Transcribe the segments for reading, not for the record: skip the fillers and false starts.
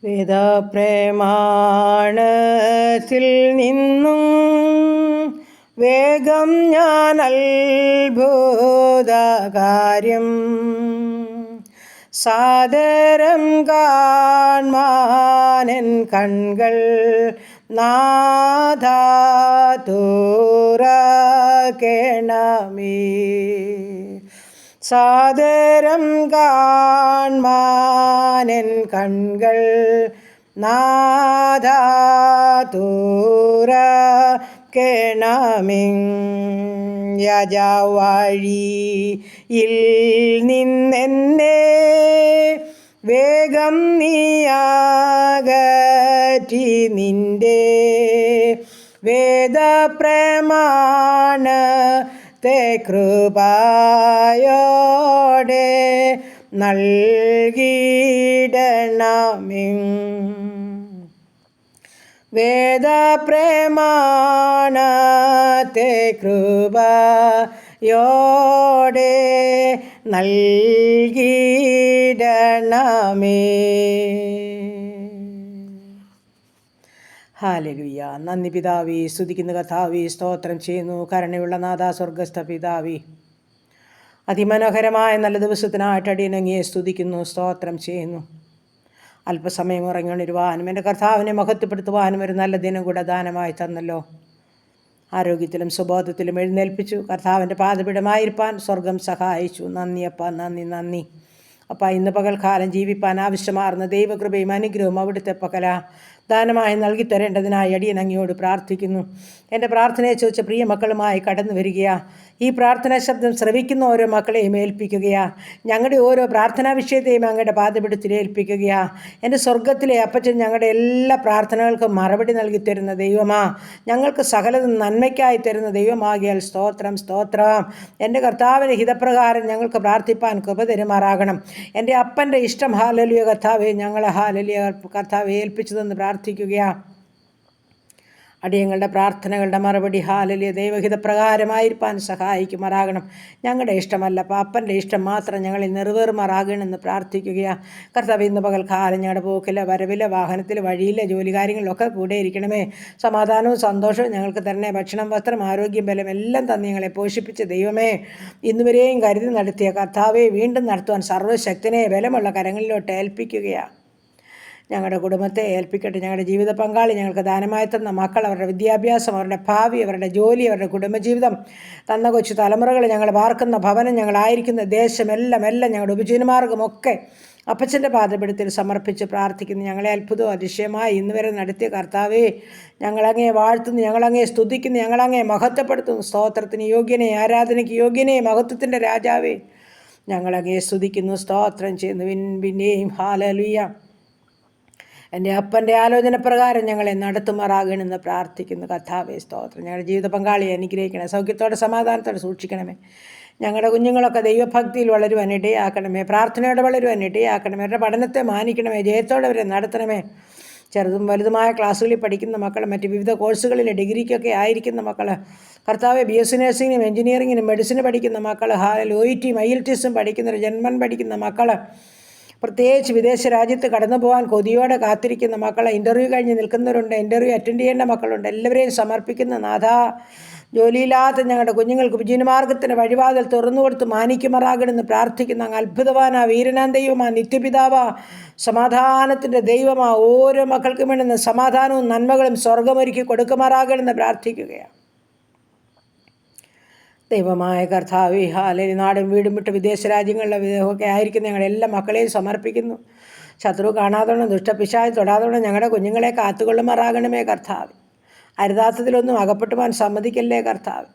വേദപ്രമാണത്തിൽ നിന്നും വേഗം ഞാൻ അത്ഭുതകാര്യം സാദരം കാൺമാനൻ കൺകൾ നാഥാ തുറക്കേണമേ. സാദരം കാൺമാനൻ കൺകൾ നാഥാ തുറക്കേണമേ. യാജാവഴിയിൽ നിന്നെന്നെ വേഗം നീയാകറ്റി നിന്റെ വേദപ്രമാണത്തെ കൃപയോടെ നൽകിയിടണമേ. വേദപ്രമാണത്തെ കൃപയോടെ നൽകിയിടണമേ. ഹല്ലേലൂയ. നന്ദി പിതാവേ, സ്തുതിക്കുന്ന കർത്താവേ, സ്തോത്രം ചെയ്യുന്നു. കരുണയുള്ള നാഥാ, സ്വർഗസ്ഥ പിതാവേ, അതിമനോഹരമായ നല്ല ദിവസത്തിനായിട്ട് അടിയനങ്ങിയെ സ്തുതിക്കുന്നു, സ്തോത്രം ചെയ്യുന്നു. അല്പസമയം ഉറങ്ങിയുണരുവാനും എൻ്റെ കർത്താവിനെ മഹത്വപ്പെടുത്തുവാനും ഒരു നല്ല ദിനം കൂടെ ദാനമായി തന്നല്ലോ. ആരോഗ്യത്തിലും സുബോധത്തിലും എഴുന്നേൽപ്പിച്ചു. കർത്താവിൻ്റെ പാദപീഠമായിരിക്കാൻ സ്വർഗം സഹായിച്ചു. നന്ദി അപ്പ, നന്ദി. അപ്പ, ഇന്ന് പകൽക്കാലം ജീവിപ്പാൻ ആവശ്യമാർന്ന ദൈവകൃപയും അനുഗ്രഹവും അവിടുത്തെ പകല ദാനമായി നൽകിത്തരേണ്ടതിനായി അടിയൻ അങ്ങയോട് പ്രാർത്ഥിക്കുന്നു. എൻ്റെ പ്രാർത്ഥനയെ ചോദിച്ച പ്രിയ മക്കളുമായി കടന്നു വരികയാ. ഈ പ്രാർത്ഥനാ ശബ്ദം ശ്രവിക്കുന്ന ഓരോ മക്കളെയും ഏൽപ്പിക്കുകയാ. ഞങ്ങളുടെ ഓരോ പ്രാർത്ഥനാ വിഷയത്തെയും അങ്ങയുടെ പാദപീഠത്തിൽ ഏൽപ്പിക്കുകയാ. എൻ്റെ സ്വർഗത്തിലെ അപ്പച്ചൻ ഞങ്ങളുടെ എല്ലാ പ്രാർത്ഥനകൾക്കും മറുപടി നൽകി തരുന്ന ദൈവമാ. ഞങ്ങൾക്ക് സകലതും നന്മയ്ക്കായി തരുന്ന ദൈവമാകിയാൽ സ്തോത്രം. എൻ്റെ കർത്താവിൻ്റെ ഹിതപ്രകാരം ഞങ്ങൾക്ക് പ്രാർത്ഥിപ്പാൻ കൃപ തരുമാറാകണം. എൻ്റെ അപ്പൻ്റെ ഇഷ്ടം ഹല്ലേലൂയ കർത്താവേ, ഞങ്ങളെ ഹല്ലേലൂയ കർത്താവെ ഏൽപ്പിച്ചതെന്ന് പ്രാർത്ഥിക്കുകയാണ്. അടിയങ്ങളുടെ പ്രാർത്ഥനകളുടെ മറുപടി ഹല്ലേലൂയ ദൈവഹിതപ്രകാരമായിരിക്കാൻ സഹായിക്കുമാറാകണം. ഞങ്ങളുടെ ഇഷ്ടമല്ല, പാപ്പൻ്റെ ഇഷ്ടം മാത്രം ഞങ്ങളിൽ നിറവേറുമാറാകണമെന്ന് പ്രാർത്ഥിക്കുകയാണ്. കർത്താവ്, ഇന്ന് പകൽക്കാലം ഞങ്ങളുടെ പോക്കിലെ വരവിലെ വാഹനത്തിൽ വഴിയിലെ ജോലി കാര്യങ്ങളിലൊക്കെ കൂടെ ഇരിക്കണമേ. സമാധാനവും സന്തോഷവും ഞങ്ങൾക്ക് തരണേ. ഭക്ഷണം, വസ്ത്രം, ആരോഗ്യം, ബലം എല്ലാം തന്ന് ഞങ്ങളെ പോഷിപ്പിച്ച ദൈവമേ, ഇന്നുവരെയും കരുതി നടത്തിയ കർത്താവെ വീണ്ടും നടത്തുവാൻ സർവ്വശക്തനെ ബലമുള്ള കരങ്ങളിലോട്ട് ഏൽപ്പിക്കുകയാണ്. ഞങ്ങളുടെ കുടുംബത്തെ ഏൽപ്പിക്കട്ടെ. ഞങ്ങളുടെ ജീവിത പങ്കാളി, ഞങ്ങൾക്ക് ദാനമായി തന്ന മക്കൾ, അവരുടെ വിദ്യാഭ്യാസം, അവരുടെ ഭാവി, അവരുടെ ജോലി, അവരുടെ കുടുംബജീവിതം, തന്ന കൊച്ചു തലമുറകൾ, ഞങ്ങൾ പാർക്കുന്ന ഭവനം, ഞങ്ങളായിരിക്കുന്ന ദേശം, എല്ലാം ഞങ്ങളുടെ ഉപജീവനമാർഗമൊക്കെ അപ്പച്ചൻ്റെ പാദപീഠത്തിൽ സമർപ്പിച്ച് പ്രാർത്ഥിക്കുന്നു. ഞങ്ങളെ അത്ഭുതവും അതിശയമായി ഇന്നുവരെ നടത്തിയ കർത്താവേ, ഞങ്ങളങ്ങേ വാഴ്ത്തുന്നു, ഞങ്ങളങ്ങേ സ്തുതിക്കുന്നു, ഞങ്ങളങ്ങേ മഹത്വപ്പെടുത്തുന്നു. സ്തോത്രത്തിന് യോഗ്യനെ, ആരാധനയ്ക്ക് യോഗ്യനെ, മഹത്വത്തിൻ്റെ രാജാവേ, ഞങ്ങളങ്ങേ സ്തുതിക്കുന്നു, സ്തോത്രം ചെയ്യുന്നു. പിന്നെയും ഹല്ലേലൂയ. എൻ്റെ അപ്പൻ്റെ ആലോചന പ്രകാരം ഞങ്ങളെ നടത്തുമാറാകണമെന്ന് പ്രാർത്ഥിക്കുന്നു. കർത്താവേ, സ്തോത്രം. ഞങ്ങളുടെ ജീവിത പങ്കാളിയെ അനുഗ്രഹിക്കണമേ. സൗഖ്യത്തോടെ സമാധാനത്തോടെ സൂക്ഷിക്കണമേ. ഞങ്ങളുടെ കുഞ്ഞുങ്ങളൊക്കെ ദൈവഭക്തിയിൽ വളരുവാൻ ഇടയാക്കണമേ. പ്രാർത്ഥനയോടെ വളരുവാൻ ഇടയാക്കണമേ. അവരുടെ പഠനത്തെ മാനിക്കണമേ. ജയത്തോടെ അവരെ നടത്തണമേ. ചെറുതും വലുതുമായ ക്ലാസ്സുകളിൽ പഠിക്കുന്ന മക്കൾ, മറ്റ് വിവിധ കോഴ്സുകളിൽ ഡിഗ്രിക്കൊക്കെ ആയിരിക്കുന്ന മക്കൾ, കർത്താവെ BSc നഴ്സിങ്ങിനും എഞ്ചിനീയറിങ്ങിനും മെഡിസിന് പഠിക്കുന്ന മക്കൾ, OET IELTS പഠിക്കുന്നവർ, ജന്മൻ പഠിക്കുന്ന മക്കൾ, പ്രത്യേകിച്ച് വിദേശ രാജ്യത്ത് കടന്നു പോകാൻ കൊതിയോടെ കാത്തിരിക്കുന്ന മക്കളെ, ഇൻ്റർവ്യൂ കഴിഞ്ഞ് നിൽക്കുന്നവരുണ്ട്, ഇൻ്റർവ്യൂ അറ്റൻഡ് ചെയ്യേണ്ട മക്കളുണ്ട്. എല്ലാവരെയും സമർപ്പിക്കുന്ന നാഥാ, ജോലിയില്ലാത്ത ഞങ്ങളുടെ കുഞ്ഞുങ്ങൾക്ക് ഉപജീവനമാർഗത്തിന് വഴിവാതിൽ തുറന്നു കൊടുത്ത് മാനിക്കുമാറാകണമെന്ന് പ്രാർത്ഥിക്കുന്ന അങ്ങ് അത്ഭുതവാനാ, വീരനാ ദൈവമാ, നിത്യപിതാവാ, സമാധാനത്തിൻ്റെ ദൈവമാ, ഓരോ മക്കൾക്കും വേണ്ടുന്ന സമാധാനവും നന്മകളും സ്വർഗമൊരുക്കി കൊടുക്കുമാറാകണമെന്ന് പ്രാർത്ഥിക്കുകയാണ്. ദൈവമായ കർത്താവേ, ഹല്ലേലൂയ. നാടും വീടും വിട്ട് വിദേശ രാജ്യങ്ങളിലെ ഒക്കെ ആയിരിക്കുന്ന ഞങ്ങളുടെ എല്ലാ മക്കളെയും സമർപ്പിക്കുന്നു. ശത്രു കാണാതോണം, ദുഷ്ടപിശാച് തൊടാതോണം ഞങ്ങളുടെ കുഞ്ഞുങ്ങളെ കാത്തുകൊള്ളുമാറാകണമേ കർത്താവ്. അരുതാത്തതിലൊന്നും അകപ്പെട്ടുവാൻ സമ്മതിക്കല്ലേ കർത്താവ്.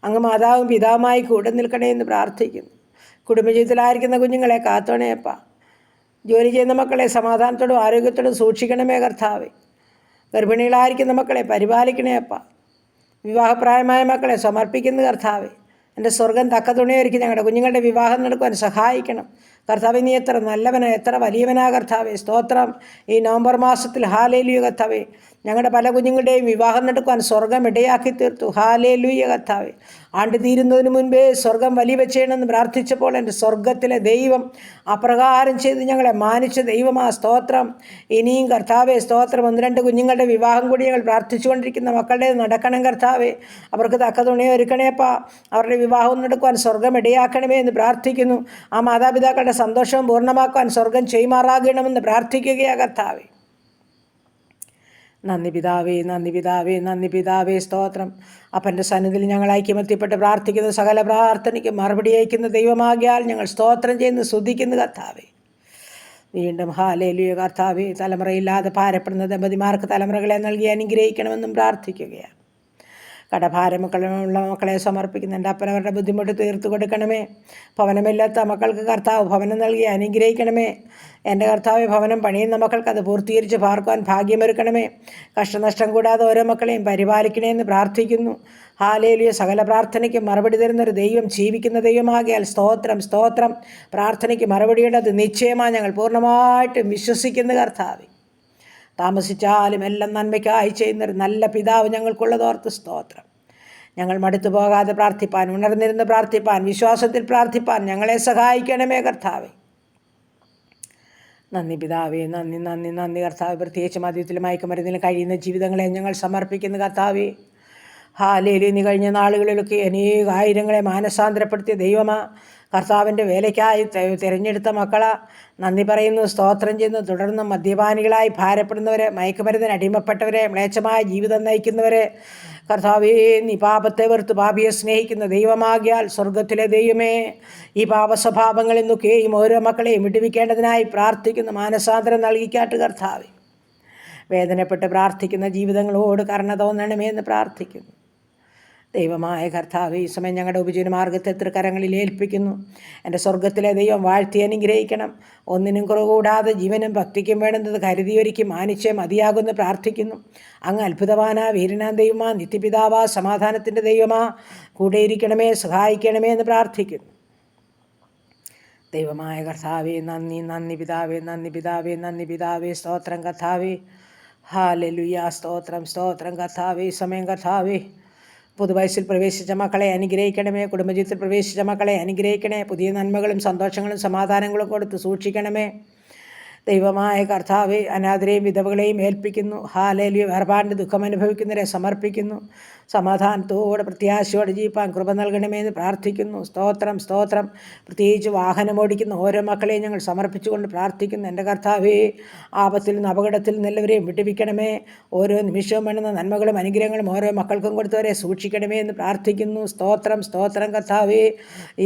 അങ്ങ് മാതാവും പിതാവുമായി കൂടെ നിൽക്കണേ എന്ന് പ്രാർത്ഥിക്കുന്നു. കുടുംബജീവിതത്തിലായിരിക്കുന്ന കുഞ്ഞുങ്ങളെ കാത്തോണേപ്പ. ജോലി ചെയ്യുന്ന മക്കളെ സമാധാനത്തോടും ആരോഗ്യത്തോടും സൂക്ഷിക്കണമേ കർത്താവ്. ഗർഭിണികളായിരിക്കുന്ന മക്കളെ പരിപാലിക്കണേപ്പ. വിവാഹപ്രായമായ മക്കളെ സമർപ്പിക്കുന്ന കർത്താവെ, എൻ്റെ സ്വർഗം തക്ക തുണയൊരുക്കി ഞങ്ങളുടെ കുഞ്ഞുങ്ങളുടെ വിവാഹം നടക്കുവാൻ സഹായിക്കണം കർത്താവെ. നീ എത്ര നല്ലവനാ, എത്ര വലിയവനാ കർത്താവെ. സ്തോത്രം. ഈ നവംബർ മാസത്തിൽ ഹല്ലേലൂയ കർത്താവെ, ഞങ്ങളുടെ പല കുഞ്ഞുങ്ങളുടെയും വിവാഹം നടക്കുവാൻ സ്വർഗം ഇടയാക്കി തീർത്തു. ഹാലേലൂയ കർത്താവേ. ആണ്ട് തീരുന്നതിന് മുൻപേ സ്വർഗം വലിയ ചെയ്യണമെന്ന് പ്രാർത്ഥിച്ചപ്പോൾ എൻ്റെ സ്വർഗത്തിലെ ദൈവം അപ്രകാരം ചെയ്ത് ഞങ്ങളെ മാനിച്ച ദൈവമാ സ്തോത്രം. ഇനിയും കർത്താവേ സ്തോത്രം. 1-2 കുഞ്ഞുങ്ങളുടെ വിവാഹം കൂടി ഞങ്ങൾ പ്രാർത്ഥിച്ചുകൊണ്ടിരിക്കുന്ന മക്കളുടെ നടക്കണം കർത്താവേ. അവർക്ക് തക്ക തുണയെ ഒരുക്കണേപ്പാ. അവരുടെ വിവാഹം നടക്കുവാൻ സ്വർഗം ഇടയാക്കണമേ എന്ന് പ്രാർത്ഥിക്കുന്നു. ആ മാതാപിതാക്കളുടെ സന്തോഷവും പൂർണ്ണമാക്കുവാൻ സ്വർഗം ചെയ്യുമാറാകണമെന്ന് പ്രാർത്ഥിക്കുകയാണ് കർത്താവേ. നന്ദി പിതാവേ, നന്ദി പിതാവേ, നന്ദി പിതാവേ സ്തോത്രം. അപ്പൻ്റെ സന്നിധിയിൽ ഞങ്ങൾ ഐക്യമത്യപ്പെട്ട് പ്രാർത്ഥിക്കുന്ന സകല പ്രാർത്ഥനയ്ക്ക് മറുപടി അയക്കുന്ന ദൈവമാകിയാൽ ഞങ്ങൾ സ്തോത്രം ചെയ്യുന്നു, സ്തുതിക്കുന്നു കർത്താവേ. വീണ്ടും ഹാലേലൂയ കർത്താവേ. തലമുറയില്ലാതെ ഭാരപ്പെടുന്ന ദമ്പതിമാർക്ക് തലമുറകളെ നൽകി അനുഗ്രഹിക്കണമെന്നും പ്രാർത്ഥിക്കുകയാണ്. കടഭാരമുള്ള മക്കളെ സമർപ്പിക്കുന്ന എൻ്റെ അപ്പനവരുടെ ബുദ്ധിമുട്ട് തീർത്തു കൊടുക്കണമേ. ഭവനമില്ലാത്ത മക്കൾക്ക് കർത്താവ് ഭവനം നൽകി അനുഗ്രഹിക്കണമേ. എൻ്റെ കർത്താവ് ഭവനം പണിയുന്ന മക്കൾക്ക് അത് പൂർത്തീകരിച്ച് പാർക്കുവാൻ ഭാഗ്യമൊരുക്കണമേ. കഷ്ടനഷ്ടം കൂടാതെ ഓരോ മക്കളെയും പരിപാലിക്കണേ എന്ന് പ്രാർത്ഥിക്കുന്നു. ഹാലേലൂയ. സകല പ്രാർത്ഥനയ്ക്ക് മറുപടി തരുന്നൊരു ദൈവം, ജീവിക്കുന്ന ദൈവമാകിയാൽ സ്തോത്രം, സ്തോത്രം. പ്രാർത്ഥനയ്ക്ക് മറുപടിയുള്ളത് നിശ്ചയമായി ഞങ്ങൾ പൂർണ്ണമായിട്ടും വിശ്വസിക്കുന്ന കർത്താവേ. താമസിച്ചാലും എല്ലാം നന്മയ്ക്കായി ചെയ്യുന്നൊരു നല്ല പിതാവ് ഞങ്ങൾക്കുള്ളതോർത്ത് സ്തോത്രം. ഞങ്ങൾ മടുത്തു പോകാതെ പ്രാർത്ഥിപ്പാൻ, ഉണർന്നിരുന്ന് പ്രാർത്ഥിപ്പാൻ, വിശ്വാസത്തിൽ പ്രാർത്ഥിപ്പാൻ ഞങ്ങളെ സഹായിക്കണമേ കർത്താവേ. നന്ദി പിതാവേ, നന്ദി നന്ദി നന്ദി കർത്താവ്. പ്രത്യേകിച്ച് മദ്യത്തിലും മയക്കുമരുന്നിലും കഴിയുന്ന ജീവിതങ്ങളെ ഞങ്ങൾ സമർപ്പിക്കുന്ന കർത്താവേ. ഹാലേലൂയ. നീ കഴിഞ്ഞ നാളുകളിലൊക്കെ അനേകായിരങ്ങളെ മാനസാന്തരപ്പെടുത്തിയ ദൈവമാ. കർത്താവിൻ്റെ വേലയ്ക്കായി തിരഞ്ഞെടുത്ത മക്കളാ. നന്ദി പറയുന്നു, സ്തോത്രം ചെയ്യുന്നു. തുടർന്ന് മദ്യപാനികളായി ഭാരപ്പെടുന്നവരെ, മയക്കുമരുന്നിന് അടിമപ്പെട്ടവരെ, മ്ലേച്ഛമായ ജീവിതം നയിക്കുന്നവരെ കർത്താവേ, നീ പാപത്തെ വെറുത്ത് പാപിയെ സ്നേഹിക്കുന്ന ദൈവമാകിയാൽ സ്വർഗത്തിലെ ദൈവമേ, ഈ പാപസ്വഭാവങ്ങളിൽ നിന്നൊക്കെയും ഓരോ മക്കളെയും വിടുവിക്കേണ്ടതിനായി പ്രാർത്ഥിക്കുന്നു. മാനസാന്തരം നൽകിക്കാട്ട് കർത്താവേ. വേദനപ്പെട്ട് പ്രാർത്ഥിക്കുന്ന ജീവിതങ്ങളോട് കരുണ തോന്നണമേ എന്ന് പ്രാർത്ഥിക്കുന്നു. ദൈവമായ കർത്താവ്, ഈ സമയം ഞങ്ങളുടെ ഉപജീവനമാർഗത്തെ തൃക്കരങ്ങളിൽ ഏൽപ്പിക്കുന്നു. എൻ്റെ സ്വർഗത്തിലെ ദൈവം വാഴ്ത്തി അനുഗ്രഹിക്കണം. ഒന്നിനും കുറവുകൂടാതെ ജീവനും ഭക്തിക്കും വേണ്ടുന്നത് കരുതിയൊരുക്കി മാനിച്ചേ മതിയാകുമെന്ന് പ്രാർത്ഥിക്കുന്നു. അങ്ങ് അത്ഭുതവാനാ, വീരനാ ദൈവമാ, നിത്യപിതാവാ, സമാധാനത്തിൻ്റെ ദൈവമാ, കൂടെയിരിക്കണമേ, സഹായിക്കണമേ എന്ന് പ്രാർത്ഥിക്കുന്നു. ദൈവമായ കർത്താവേ, നന്ദി നന്ദി പിതാവേ, നന്ദി പിതാവേ, നന്ദി പിതാവേ, സ്തോത്രം കർത്താവേ. ഹാലേലൂയ. സ്തോത്രം, സ്തോത്രം കർത്താവേ. ഈ സമയം കർത്താവേ, പുതുവയസ്സിൽ പ്രവേശിച്ച മക്കളെ അനുഗ്രഹിക്കണമേ. കുടുംബജീവിതത്തിൽ പ്രവേശിച്ച മക്കളെ അനുഗ്രഹിക്കണേ. പുതിയ നന്മകളും സന്തോഷങ്ങളും സമാധാനങ്ങളും കൊടുത്ത് സൂക്ഷിക്കണമേ. ദൈവമായ കർത്താവേ, അനാഥരെയും വിധവകളെയും ഏൽപ്പിക്കുന്നു. ഹാലേലൂയ. വേർപാടിൻ്റെ ദുഃഖം അനുഭവിക്കുന്നവരെ സമർപ്പിക്കുന്നു. സമാധാനത്തോടെ പ്രത്യാശയോടെ ജീവിപ്പാൻ കൃപ നൽകണമെന്ന് പ്രാർത്ഥിക്കുന്നു. സ്തോത്രം, സ്തോത്രം. പ്രത്യേകിച്ച് വാഹനമോടിക്കുന്ന ഓരോ മക്കളെയും ഞങ്ങൾ സമർപ്പിച്ചുകൊണ്ട് പ്രാർത്ഥിക്കുന്നു. എൻ്റെ കർത്താവേ, ആപത്തിൽ നിന്ന് അപകടത്തിൽ നിന്ന് എല്ലാവരെയും വിട്ടുവിക്കണമേ. ഓരോ നിമിഷവും വേണ്ടുന്ന നന്മകളും അനുഗ്രഹങ്ങളും ഓരോ മക്കൾക്കും കൊടുത്തവരെ സൂക്ഷിക്കണമേ എന്ന് പ്രാർത്ഥിക്കുന്നു. സ്തോത്രം, സ്തോത്രം കർത്താവേ.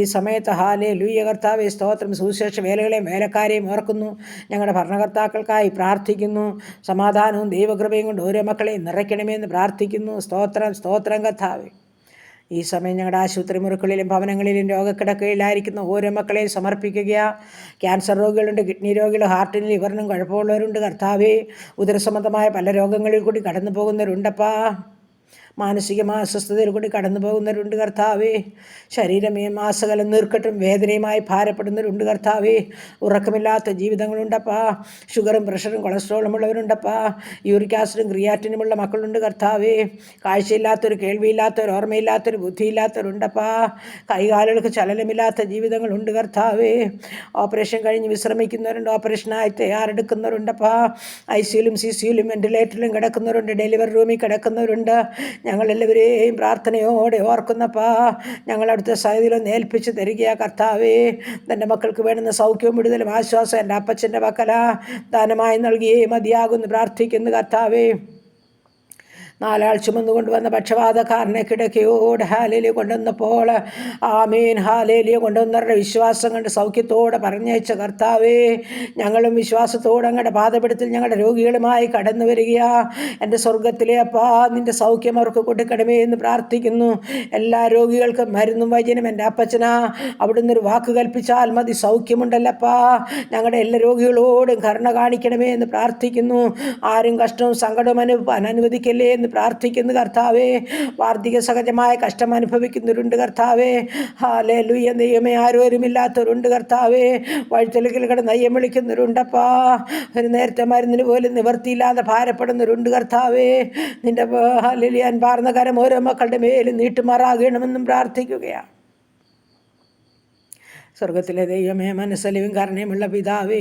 ഈ സമയത്ത് ഹാലേലൂയ കർത്താവേ, സ്തോത്രം. സുവിശേഷ വേലകളെയും വേലക്കാരെയും ഓർക്കുന്നു. ഞങ്ങളുടെ ഭരണകർത്താക്കൾക്കായി പ്രാർത്ഥിക്കുന്നു. സമാധാനവും ദൈവകൃപയും കൊണ്ട് ഓരോ മക്കളെയും നിറയ്ക്കണമേ എന്ന് പ്രാർത്ഥിക്കുന്നു. സ്തോത്രം, സ്തോത്രം കർത്താവേ. ഈ സമയം ഞങ്ങളുടെ ആശുപത്രി മുറികളിലും ഭവനങ്ങളിലും രോഗക്കിടക്കയിലായിരിക്കുന്ന ഓരോ മക്കളെയും സമർപ്പിക്കുകയാണ്. ക്യാൻസർ രോഗികളുണ്ട്, കിഡ്നി രോഗികൾ, ഹാർട്ടിനും ലിവറിനും കുഴപ്പമുള്ളവരുണ്ട് കർത്താവേ. ഉദരസംബന്ധമായ പല രോഗങ്ങളിൽ കൂടി കടന്നു പോകുന്നവരുണ്ടപ്പാ. മാനസികമായ അസ്വസ്ഥതയിൽ കൂടി കടന്നു പോകുന്നവരുണ്ട് കർത്താവേ. ശരീരമേ മാസകലം നീർക്കെട്ടും വേദനയുമായി ഭാരപ്പെടുന്നവരുണ്ട് കർത്താവേ. ഉറക്കമില്ലാത്ത ജീവിതങ്ങളുണ്ടപ്പാ. ഷുഗറും പ്രഷറും കൊളസ്ട്രോളും ഉള്ളവരുണ്ടപ്പാ. യൂറിക് ആസിഡും ക്രിയാറ്റിനുമുള്ള മക്കളുണ്ട് കർത്താവേ. കാഴ്ചയില്ലാത്തൊരു, കേൾവിയില്ലാത്തൊരു, ഓർമ്മയില്ലാത്തൊരു, ബുദ്ധിയില്ലാത്തവരുണ്ടപ്പാ. കൈകാലുകൾക്ക് ചലനമില്ലാത്ത ജീവിതങ്ങളുണ്ട് കർത്താവേ. ഓപ്പറേഷൻ കഴിഞ്ഞ് വിശ്രമിക്കുന്നവരുണ്ട്, ഓപ്പറേഷനായി തയ്യാറെടുക്കുന്നവരുണ്ടപ്പാ. ICUലും CCUലും വെന്റിലേറ്ററിലും കിടക്കുന്നവരുണ്ട്, ഡെലിവറി റൂമിൽ കിടക്കുന്നവരുണ്ട്. ഞങ്ങളെല്ലാവരെയും പ്രാർത്ഥനയോടെ ഓർക്കുന്നപ്പാ. ഞങ്ങളടുത്ത സന്നിധിയിലൊന്ന് ഏൽപ്പിച്ച് തരികയാ കർത്താവേ. തൻ്റെ മക്കൾക്ക് വേണ്ടുന്ന സൗഖ്യവും വിടുതലും ആശ്വാസം എൻ്റെ അപ്പച്ചൻ്റെ മക്കളാ ദാനമായി നൽകിയേ മതിയാകുന്നു പ്രാർത്ഥിക്കുന്നു കർത്താവേ. 4 ആൾ ചുമന്നുകൊണ്ടുവന്ന പക്ഷപാതക്കാരനെ കിടക്കയോടെ ഹാലേലിയ കൊണ്ടുവന്നപ്പോൾ ആമീൻ ഹാലേലിയ കൊണ്ടുവന്നവരുടെ വിശ്വാസം കണ്ട് സൗഖ്യത്തോടെ പറഞ്ഞയച്ച കർത്താവേ, ഞങ്ങളും വിശ്വാസത്തോടെ അങ്ങയുടെ പാദപീഠത്തിൽ ഞങ്ങളുടെ രോഗികളുമായി കടന്നു വരികയാ. എൻ്റെ സ്വർഗത്തിലെ അപ്പാ, നിൻ്റെ സൗഖ്യം അവർക്ക് കൊടുക്കണമേ എന്ന് പ്രാർത്ഥിക്കുന്നു. എല്ലാ രോഗികൾക്കും മരുന്നും വൈദ്യനും എൻ്റെ അപ്പച്ചനാ. അവിടുന്ന് ഒരു വാക്ക് കൽപ്പിച്ചാൽ മതി, സൗഖ്യമുണ്ടല്ലപ്പാ. ഞങ്ങളുടെ എല്ലാ രോഗികളോടും കരുണ കാണിക്കണമേ എന്ന് പ്രാർത്ഥിക്കുന്നു. ആരും കഷ്ടവും സങ്കടവും അനുവദിക്കല്ലേ എന്ന് പ്രാർത്ഥിക്കുന്നു കർത്താവേ. വാർദ്ധക്യ സഹജമായ കഷ്ടം അനുഭവിക്കുന്നവരുണ്ട് കർത്താവേ. ഹല്ലേലൂയ. ദൈവമേ, ആരോരുമില്ലാത്തവരുണ്ട് കർത്താവേ. വഴിത്തെളികൾ കിടന്ന് അയ്യം വിളിക്കുന്നവരുണ്ടപ്പാ. ഒരു നേരത്തെ മരുന്നിന് പോലും നിവർത്തിയില്ലാതെ ഭാരപ്പെടുന്നവരുണ്ട് കർത്താവേ. നിന്റെ ഹല്ലേലൂയ അൻപാർന്ന കരം ഓരോ മക്കളുടെ മേലും നീട്ടുമാറാകണമെന്നും പ്രാർത്ഥിക്കുകയാണ്. സ്വർഗത്തിലെ ദൈവമേ, മനസ്സലിവും കരുണയുമുള്ള പിതാവേ,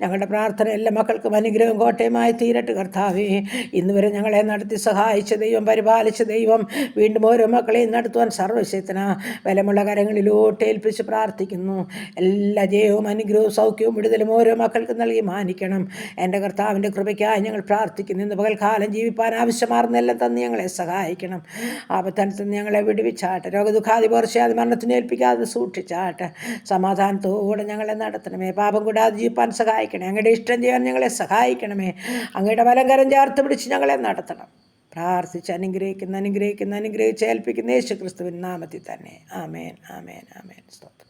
ഞങ്ങളുടെ പ്രാർത്ഥന എല്ലാ മക്കൾക്കും അനുഗ്രഹം കോട്ടയമായി തീരട്ടെ കർത്താവേ. ഇന്ന് വരെ ഞങ്ങളെ നടത്തി സഹായിച്ച ദൈവം, പരിപാലിച്ച ദൈവം, വീണ്ടും ഓരോ മക്കളെയും നടത്തുവാൻ സർവശക്തന ബലമുള്ള കരങ്ങളിലോട്ട് ഏൽപ്പിച്ച് പ്രാർത്ഥിക്കുന്നു. എല്ലാ ജയവും അനുഗ്രഹവും സൗഖ്യവും വിടുതലും ഓരോ മക്കൾക്ക് നൽകി മാനിക്കണം. എൻ്റെ കർത്താവിൻ്റെ കൃപയ്ക്കായി ഞങ്ങൾ പ്രാർത്ഥിക്കുന്നു. ഇന്ന് പകൽക്കാലം ജീവിപ്പാൻ ആവശ്യമാർന്നെല്ലാം തന്ന് ഞങ്ങളെ സഹായിക്കണം. ആപത്തനത്തിൽ ഞങ്ങളെ വിടുവിച്ചാട്ടെ. രോഗദുഃഖാതി പോർച്ചയാതെ മരണത്തിന് ഏൽപ്പിക്കാതെ സൂക്ഷിച്ചാട്ടെ. സമാധാനത്തോടെ ഞങ്ങളെ നടത്തണമേ. പാപം കൂടാതെ ജീവിപ്പാൻ സഹായിക്കണേ. അങ്ങയുടെ ഇഷ്ടം ചെയ്യാൻ ഞങ്ങളെ സഹായിക്കണമേ. അങ്ങയുടെ വലങ്കരം ചേർത്ത് പിടിച്ച് ഞങ്ങളെ നടത്തണം. പ്രാർത്ഥിച്ച് അനുഗ്രഹിച്ച് ഏൽപ്പിക്കുന്ന യേശു ക്രിസ്തുവിൻ നാമത്തിൽ തന്നെ. ആമേൻ, ആമേൻ, ആമേൻ. സ്തോത്രം.